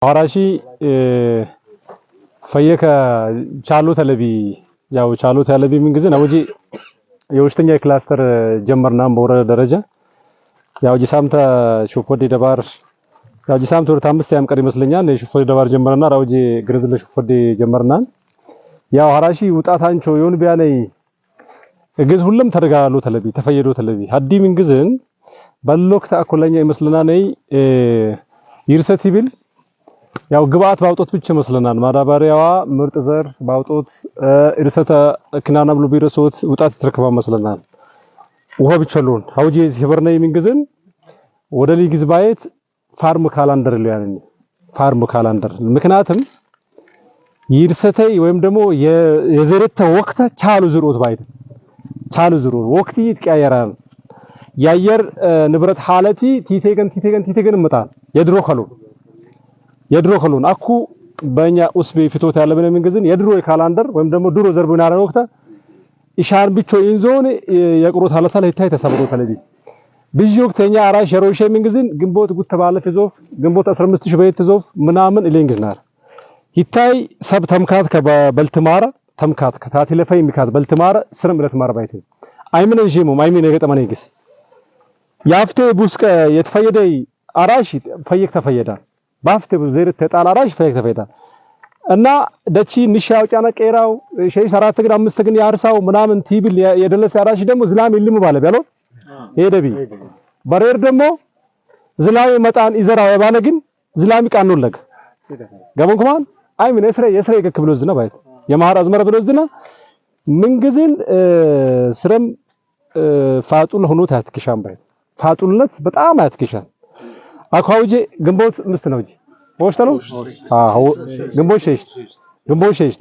አራሺ ፈየከ ቻሉ ተለቢ ያው ቻሉ ተለቢ ምን ጊዜ ነው የውሽተኛ ክላስተር ጀመርናም በወረዳ ደረጃ ያው ጂሳምታ ሹፎዲ ደባር ያው ጂሳምታ ወደ 5 ያም ቀር ይመስለኛል የሹፎዲ ደባር ጀመርና ራውጂ ግርዝለ ሹፎዲ ጀመርና ያው አራሺ ውጣታንቾ የሆነ ቢያነይ እግዝ ሁሉም ተደጋሉ ተለቢ ተፈየዶ ተለቢ ሀዲ ምን ጊዜን በሎክታ አኮለኛ ይመስለና ነይ ይርሰት ይብል ያው ግብአት ባውጦት ብቻ መስለናል ማዳበሪያዋ ምርጥ ዘር ባውጦት እርሰተ ክናና ብሎ ቢረሶት ውጣት ተርከባ መስለናል ውሃ ብቻሉን አውጂ ሲበርነይ ምን ጊዜን ወደ ሊግዝ ባይት ፋርም ካላንደር ሊያነኝ ፋርም ካላንደር ምክንያቱም ይርሰተይ ወይም ደግሞ የዘረተ ወቅታ ቻሉ ዝሮት ባይት ቻሉ ዝሮት ወቅት ይትቀያየራል ያየር ንብረት ሐለቲ ቲቴገን መጣ የድሮ ከሉን አኩ በእኛ ኡስቤ ፍቶት ያለ ምን መንገዝን የድሮ የካላንደር ወይም ደግሞ ድሮ ዘርቡና ያረን ወቅታ ኢሻን ብቾ ኢንዞን የቅሮት ሐለታ ላይ ታይ ተሰብሮ ተለቢ ብጂ ወቅተኛ አራሽ የሮሼ መንገዝን ግንቦት ጉት ተባለፈ ዞፍ ግንቦት 15000 በየት ዞፍ ምናምን ኢሌንግዝናል ይታይ ሰብ ተምካት ከበልትማራ ተምካት ከታቲ ለፈይ ሚካት በልትማራ ስርም ለትማራ ባይት አይምን ጂሙ አይምን የገጠመነኝስ ያፍቴ ቡስቀ የተፈየደይ አራሽ ፈየክ ተፈየዳ ባፍቴ ዘይር ተጣላ አራሽ ፈየክ ተፈየዳ እና ደቺ ንሻው ጫና ቀራው ሸይ 4 ግን 5 ግን ያርሳው ምናምን ቲብል የደለሰ አራሽ ደግሞ ዝላም ይልም ባለ ያለው ሄደቢ በሬር ደግሞ ዝላም መጣን ይዘራው ባለ ግን ዝላም ይቃኖለግ ገበንኩማን አይምን የስረ ይከክብሎ ዝና ባይት የማህር አዝመረ ብሎ ዝና ምን ጊዜን ስረም ፋጡል ሆኖ ታትክሻም ባይት ፋጡልነት በጣም አትክሻል አኳውጂ ግንቦት ምስት ነው እንጂ ወሽተለው ግንቦት ሸሽት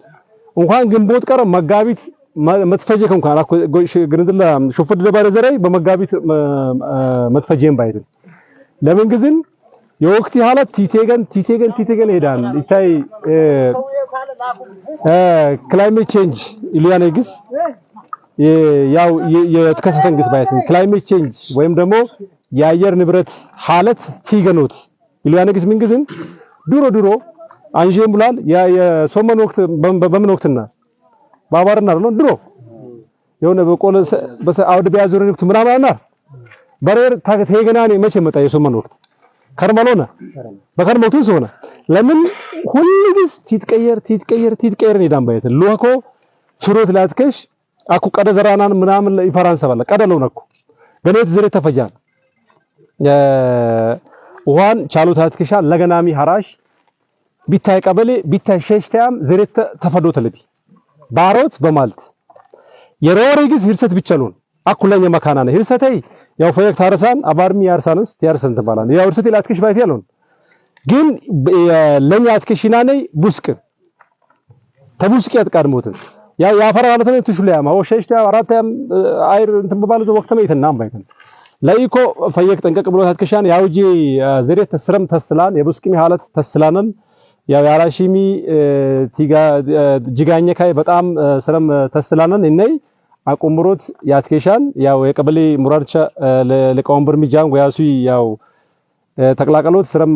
እንኳን ግንቦት ቀረ መጋቢት መትፈጀ እንኳን አኮ ግንዝላ ሹፍድ ደባረ ዘራይ በመጋቢት መትፈጀም ባይት ለምን ግዝን የወቅት ሐለት ቲቴገን ሄዳን ይታይ ክላይሜት ቼንጅ ኢሊያኔግስ ያው የተከሰተን ግስ ባይት ክላይሜት ቼንጅ ወይም ደግሞ የአየር ንብረት ሐለት ቲገኖት ኢሊያኔግስ ምን ግዝን ድሮ አንጄም ብሏል የሶመን ወቅት በምን ወቅትና ባባርና ነው ድሮ የሆነ በቆለ በአውድ ቢያዙርን ወቅት ምናማና በሬር ታገተገናኔ መቼ መጣ የሶመን ወቅት ከርመሎና በከርሞቱ ሆነ ለምን ሁሉስ ቲትቀየር ነው ባይት ሎኮ ፍሩት ላትከሽ አኩ ቀደ ዘራናን ምናምን ለኢፈራንስ ባለ ቀደለው ነኩ ገኔት ዝሬ ተፈጃል ውሃን ቻሉት አትከሻ ለገናሚ ሐራሽ ቢታይ ቀበሌ ቢታይ ሸሽታም ዝሬ ተፈዶ ተለቢ ባሮት በማልት የሮሬግስ ህርሰት ቢቻሉን አኩለኛ መካና ነው ህርሰተይ ያው ፈየክ ታረሳን አባርሚ ያርሳንስ ያርሰን ተባላን ያው ህርሰት ላትከሽ ባይት ያሉን ግን ለኛ አትከሽና ነይ ቡስቅ ተቡስቅ ያትቃድሞትን ያ ያፈራ ማለት ነው ትሽሉ ያማ ወሸሽታ አራታም አይር እንትን በባለዘው ወቅት ነው ይተናም ባይተን ለይኮ ፈየክ ጠንቀቅ ብሎ ታትከሻን ያውጂ ዘሬት ተስረም ተስላን የቡስቅሚ ሐለት ተስላንን ያው ያራሺሚ ቲጋ ጅጋኘ ካይ በጣም ስረም ተስላንን እነይ አቆምሮት ያትከሻን ያው የቀበሌ ሙራርቻ ለቀወንበር ሚጃን ወያሱ ያው ተቀላቀሎት ስረም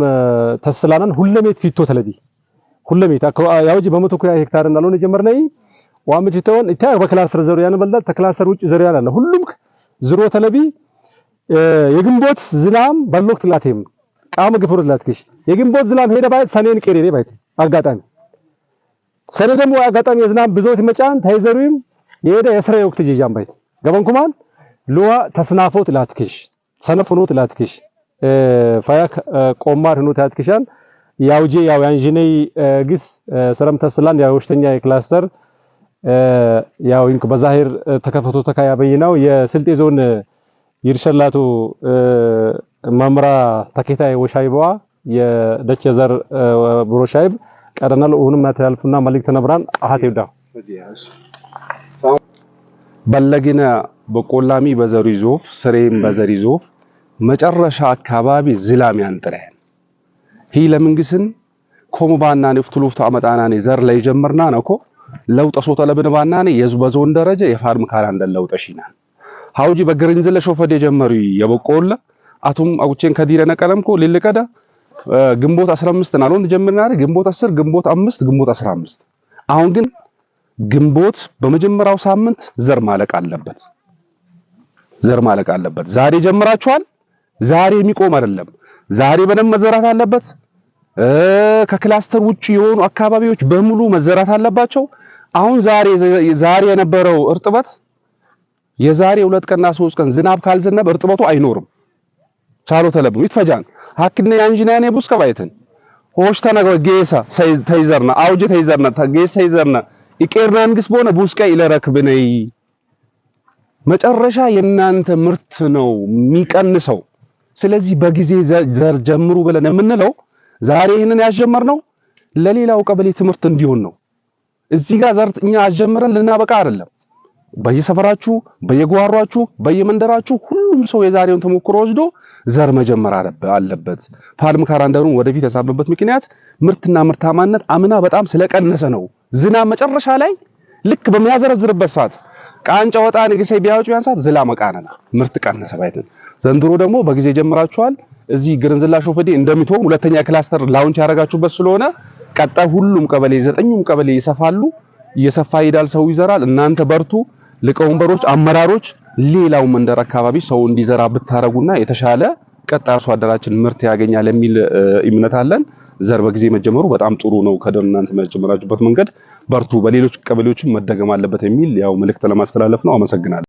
ተስላንን ሁለሜት ፊቶ ተለቢ ሁለሜት ያውጂ በመቶ ኩያ ሄክታር እንዳልሆነ ጀመርነይ ዋምጅተውን ኢታይ በክላስተር ዘሩ ያን በልዳ ተክላስተር ውጭ ዘሩ ያላለ ሁሉም ዝሮ ተለቢ የግንቦት ዝላም በሎክት ላቴም ቃም ግፍሩት ላትከሽ የግንቦት ዝላም ሄደ ባይት ሰኔን ቀሬኔ ባይት አጋጣሚ ሰኔ ደግሞ አጋጣሚ የዝናም ብዙት መጫን ታይዘሩም የሄደ የስራ ወቅት ጂጃም ባይት ገበንኩማን ሉዋ ተስናፎት ላትከሽ ሰነፍኖት ላትከሽ ፈያክ ቆማር ሆኖ ታትከሻን ያውጂ ያው ያንጂኔ ግስ ስረም ተስላን ያው ወሽተኛ የክላስተር ያው እንኩ በዛሂር ተከፈቶ ተካያ በይናው የስልጤ ዞን ይርሸላቱ ማምራ ተከታይ ወሻይባዋ የደቸ ዘር ብሮሻይብ ቀደናል ኡንም ማተላልፉና መልእክት ነብራን አሃት ይውዳ በለግና በቆላሚ በዘሪዞፍ ስሬም በዘሪዞፍ መጨረሻ አካባቢ ዝላም ያንጥራል ሂ ለምንግስን ኮሙባና ንፍቱሉፍቱ አመጣናኔ ዘር ላይ ጀመርና ነኮ ለውጥ ሶተ ለብንባናኔ የዝበዞን ደረጃ የፋርም ካላንደር ለውጥሽና ሀውጂ በግርንዝለ ሾፈደ ጀመሩ የበቆላ አቱም አውቼን ከዲረ ነቀለምኮ ለልቀዳ ግንቦት 15 አልሆን ጀምርና ግንቦት 10 ግንቦት 5 ግንቦት 15 አሁን ግን ግንቦት በመጀመሪያው ሳምንት ዘር ማለቅ አለበት። ዛሬ ጀምራችኋል። ዛሬ የሚቆም አይደለም። ዛሬ በደንብ መዘራት አለበት። ከክላስተር ውጪ የሆኑ አካባቢዎች በሙሉ መዘራት አለባቸው። አሁን ዛሬ የነበረው እርጥበት የዛሬ 2 ቀንና 3 ቀን ዝናብ ካልዘነበ እርጥበቱ አይኖርም። ቻሎ ተለብ ይትፈጃን ሀክነ ያንጂናኔ ቡስከ ባይተን ሆሽታ ነገር ጌሳ ተይዘርና አውጀ ተይዘርና ጌሳ ተይዘርና ኢቄርናንግስ በሆነ ቡስከ ይለረክብነይ መጨረሻ የናንተ ምርት ነው የሚቀንሰው። ስለዚህ በጊዜ ዘር ጀምሩ ብለን የምንለው ዛሬ ይሄንን ያስጀመርነው ለሌላው ቀበሌ ትምህርት እንዲሆን ነው። እዚህ ጋር ዘር እኛ አስጀምረን ልናበቃ አይደለም። በየሰፈራችሁ በየጓሯችሁ በየመንደራችሁ ሁሉም ሰው የዛሬውን ተሞክሮ ወስዶ ዘር መጀመር አለበት። ፓልም ካራንደሩን ወደፊት ያሳበበት ምክንያት ምርትና ምርታማነት አምና በጣም ስለቀነሰ ነው። ዝናብ መጨረሻ ላይ ልክ በሚያዘረዝርበት ሰዓት ቃንጫ ወጣ ንግሰይ ቢያወጭ ያንሳት ዝላ መቃነና ምርት ቀነሰ ባይተን ዘንድሮ ደግሞ በጊዜ ጀምራችኋል። እዚህ ግርንዝላ ሾፈዴ እንደሚተው ሁለተኛ ክላስተር ላውንች ያደረጋችሁበት ስለሆነ ቀጣይ ሁሉም ቀበሌ 9ኙም ቀበሌ ይሰፋሉ። እየሰፋ ይዳል ሰው ይዘራል። እናንተ በርቱ። ሊቀመንበሮች፣ አመራሮች ሌላው መንደር አካባቢ ሰው እንዲዘራ ብታረጉና የተሻለ ቀጣይ አርሶ አደራችን ምርት ያገኛል የሚል እምነት አለን። ዘር በጊዜ መጀመሩ በጣም ጥሩ ነው። ከደናንተ መጀመራችሁበት መንገድ በርቱ። በሌሎች ቀበሌዎችም መደገም አለበት የሚል ያው መልእክት ለማስተላለፍ ነው። አመሰግናለሁ።